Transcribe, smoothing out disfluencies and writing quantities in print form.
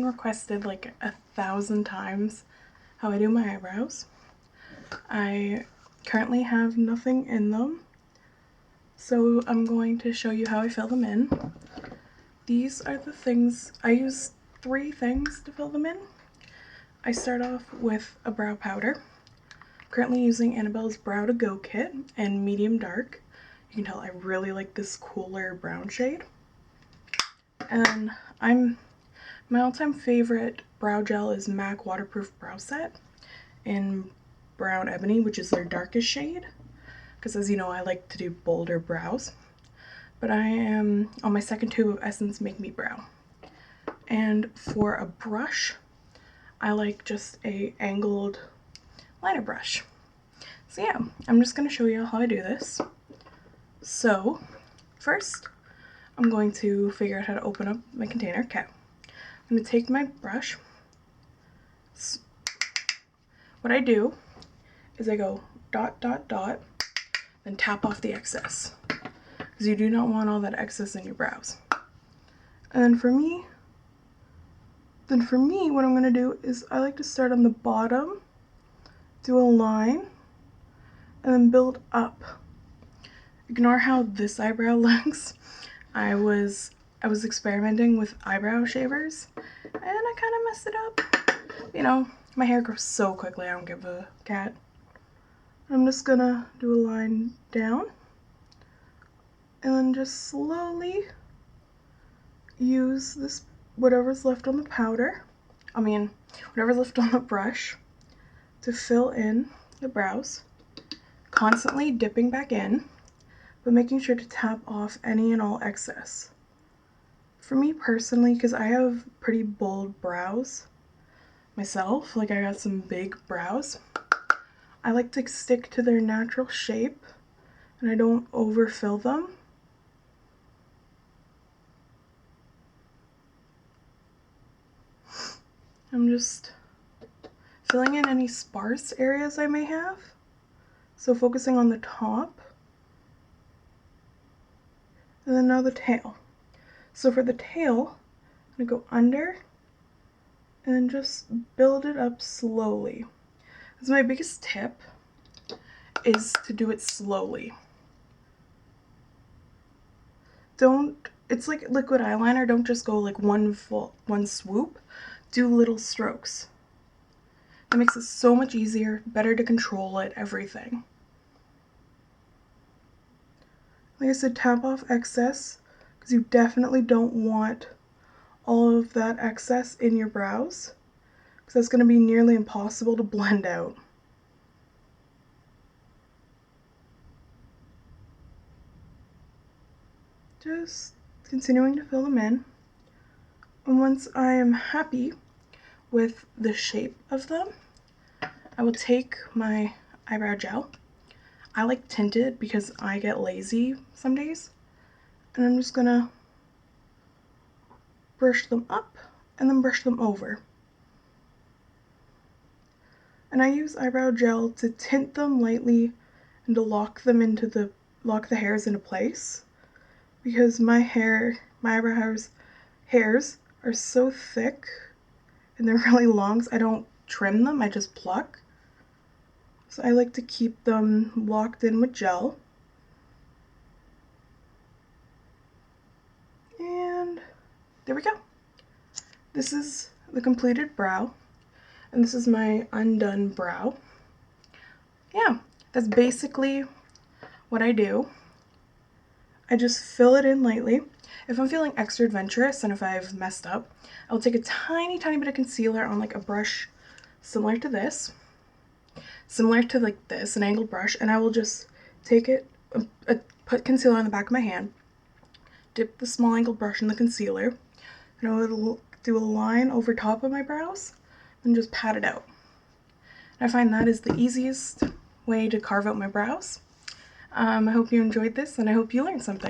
Requested like 1,000 times how I do my eyebrows. I currently have nothing in them, so I'm going to show you how I fill them in. These are the things. I use 3 things to fill them in. I start off with a brow powder. Currently using Annabelle's Brow to Go kit in medium dark. You can tell I really like this cooler brown shade. And my all-time favorite brow gel is MAC Waterproof Brow Set in Brown Ebony, which is their darkest shade, because as you know, I like to do bolder brows. But I am on my second tube of Essence Make Me Brow. And for a brush, I like just a angled liner brush. So yeah, I'm just going to show you how I do this. So first, I'm going to figure out how to open up my container. Okay, I'm going to take my brush. What I do is I go dot, dot, dot, then tap off the excess, because you do not want all that excess in your brows. And then for me, what I'm going to do is I like to start on the bottom, do a line, and then build up. Ignore how this eyebrow looks. I was experimenting with eyebrow shavers, and I kind of messed it up. You know, my hair grows so quickly, I don't give a cat. I'm just gonna do a line down, and then just slowly use this, whatever's left on the powder, whatever's left on the brush, to fill in the brows, constantly dipping back in, but making sure to tap off any and all excess. For me personally, because I have pretty bold brows myself, like I got some big brows, I like to stick to their natural shape and I don't overfill them. I'm just filling in any sparse areas I may have. So focusing on the top. And then now the tail. So for the tail, I'm going to go under and then just build it up slowly. That's my biggest tip, is to do it slowly. It's like liquid eyeliner, don't just go like one swoop. Do little strokes. It makes it so much easier, better to control it, everything. Like I said, tap off excess, because you definitely don't want all of that excess in your brows, because that's going to be nearly impossible to blend out. Just continuing to fill them in, and once I am happy with the shape of them, I will take my eyebrow gel. I like tinted because I get lazy some days, and I'm just gonna brush them up and then brush them over. And I use eyebrow gel to tint them lightly and to lock the hairs into place, because my eyebrow hairs are so thick and they're really long, so I don't trim them, I just pluck. So I like to keep them locked in with gel. And there we go. This is the completed brow, and this is my undone brow. Yeah, that's basically what I do. I just fill it in lightly. If I'm feeling extra adventurous and if I've messed up, I'll take a tiny bit of concealer on like a brush similar to this, an angled brush, and I will just take it, put concealer on the back of my hand, dip the small angled brush in the concealer, and I will do a line over top of my brows and just pat it out. And I find that is the easiest way to carve out my brows. I hope you enjoyed this, and I hope you learned something.